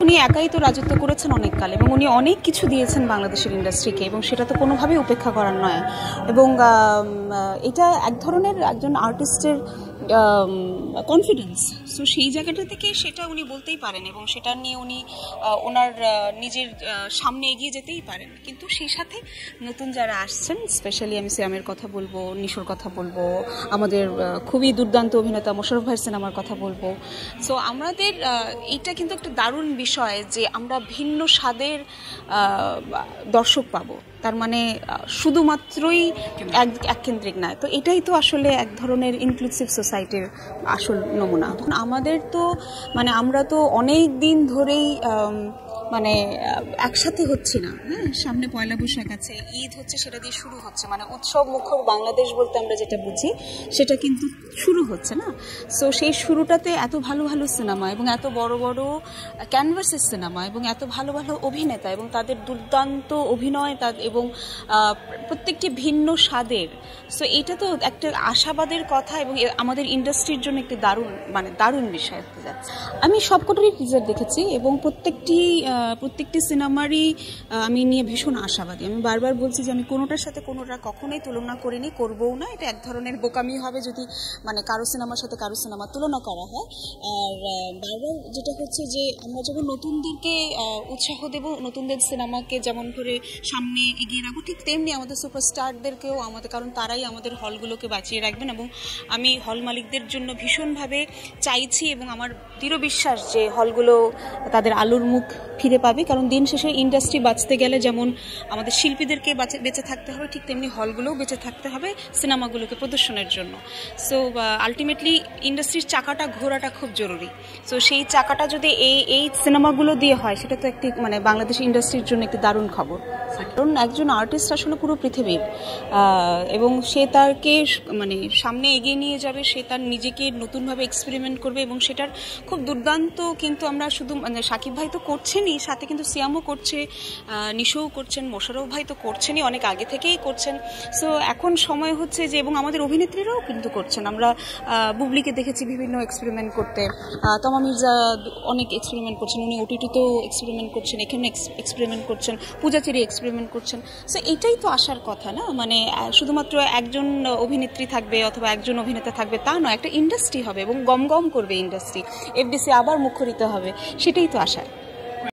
উনি একাই তো রাজত্ব করেছেন অনেক কাল এবং উনি অনেক কিছু দিয়েছেন বাংলাদেশের ইন্ডাস্ট্রিকে এবং সেটা তো কোনোভাবেই উপেক্ষা করার নয়। এবং এটা এক ধরনের একজন আর্টিস্টের কনফিডেন্স, সো সেই জায়গাটা থেকে সেটা উনি বলতেই পারেন এবং সেটা নিয়ে উনি ওনার নিজের সামনে এগিয়ে যেতেই পারেন। কিন্তু সেই সাথে নতুন যারা আসছেন, স্পেশালি আমি সিয়ামের কথা বলবো, নিশোর কথা বলবো, আমাদের খুবই দুর্দান্ত অভিনেতা মোশাররফ ভাইয়ের সিনেমার কথা বলবো। সো আমাদের এইটা কিন্তু একটা দারুণ বিষয় যে আমরা ভিন্ন স্বাদের দর্শক পাবো, তার মানে শুধুমাত্রই এককেন্দ্রিক নয়। তো এটাই তো আসলে এক ধরনের ইনক্লুসিভ সোসাইটির আসল নমুনা। আমাদের তো মানে আমরা তো অনেক দিন ধরেই মানে একসাথে হচ্ছি না। হ্যাঁ, সামনে পয়লা বৈশাখ আছে, ঈদ হচ্ছে, সেটা দিয়ে শুরু হচ্ছে, মানে উৎসব মুখর বাংলাদেশ বলতে আমরা যেটা বুঝি সেটা কিন্তু শুরু হচ্ছে না। সো সেই শুরুটাতে এত ভালো ভালো সিনেমা এবং এত বড় বড় ক্যানভাসের সিনেমা এবং এত ভালো ভালো অভিনেতা এবং তাদের দুর্দান্ত অভিনয় এবং প্রত্যেকটি ভিন্ন স্বাদের। সো এটা তো একটা আশাবাদের কথা এবং আমাদের ইন্ডাস্ট্রির জন্য একটি দারুণ বিষয় হতে যাচ্ছে। আমি সবকটারই টিজার দেখেছি এবং প্রত্যেকটি সিনেমারই আমি নিয়ে ভীষণ আশাবাদী। আমি বারবার বলছি যে আমি কোনোটার সাথে কোনোটা কখনোই তুলনা করিনি, করবও না। এটা এক ধরনের বোকামি হবে যদি মানে কারো সিনেমার সাথে কারো সিনেমা তুলনা করা হয়। আর বারবার যেটা হচ্ছে যে আমরা যখন নতুনদেরকে উৎসাহ দেব, নতুনদের সিনেমাকে যেমন করে সামনে এগিয়ে রাখবো, ঠিক তেমনি আমাদের সুপারস্টারদেরকেও কারণ তারাই আমাদের হলগুলোকে বাঁচিয়ে রাখবেন। এবং আমি হল মালিকদের জন্য ভীষণভাবে চাইছি এবং আমার দৃঢ় বিশ্বাস যে হলগুলো তাদের আলোর মুখ ফিরে পাবে। কারণ দিন শেষে ইন্ডাস্ট্রি বাঁচতে গেলে যেমন আমাদের শিল্পীদেরকে বেঁচে থাকতে হবে, ঠিক তেমনি হলগুলোও বেঁচে থাকতে হবে সিনেমাগুলোকে প্রদর্শনের জন্য। সো আলটিমেটলি ইন্ডাস্ট্রির চাকাটা ঘোরাটা খুব জরুরি। সো সেই চাকাটা যদি এই সিনেমাগুলো দিয়ে হয়, সেটা তো একটি মানে বাংলাদেশ ইন্ডাস্ট্রির জন্য একটি দারুণ খবর। কারণ একজন আর্টিস্ট আসলে পুরো পৃথিবীর এবং সে তাকে মানে সামনে এগিয়ে নিয়ে যাবে, সে তার নিজেকে নতুনভাবে এক্সপেরিমেন্ট করবে এবং সেটার খুব দুর্দান্ত। কিন্তু আমরা শুধু মানে সাকিব ভাই তো করছেনই, সাথে কিন্তু সিয়ামও করছে, নিশোও করছেন, মোশাররফ ভাই তো করছেনই, অনেক আগে থেকেই করছেন। সো এখন সময় হচ্ছে যে, এবং আমাদের অভিনেত্রীরাও কিন্তু করছেন। আমরা বুবলিকে দেখেছি বিভিন্ন এক্সপেরিমেন্ট করতে, তমা মির্জা অনেক এক্সপেরিমেন্ট করছেন, উনি ওটিটিতেও এক্সপেরিমেন্ট করছেন, এখানে এক্সপেরিমেন্ট করছেন, পূজাচেরি এক্সপেরিমেন্ট করছেন। সো এটাই তো আসার কথা না, মানে শুধুমাত্র একজন অভিনেত্রী থাকবে অথবা একজন অভিনেতা থাকবে তা নয়, একটা ইন্ডাস্ট্রি হবে এবং গম গম করবে ইন্ডাস্ট্রি, এফডিসি আবার মুখরিত হবে, সেটাই তো আশা।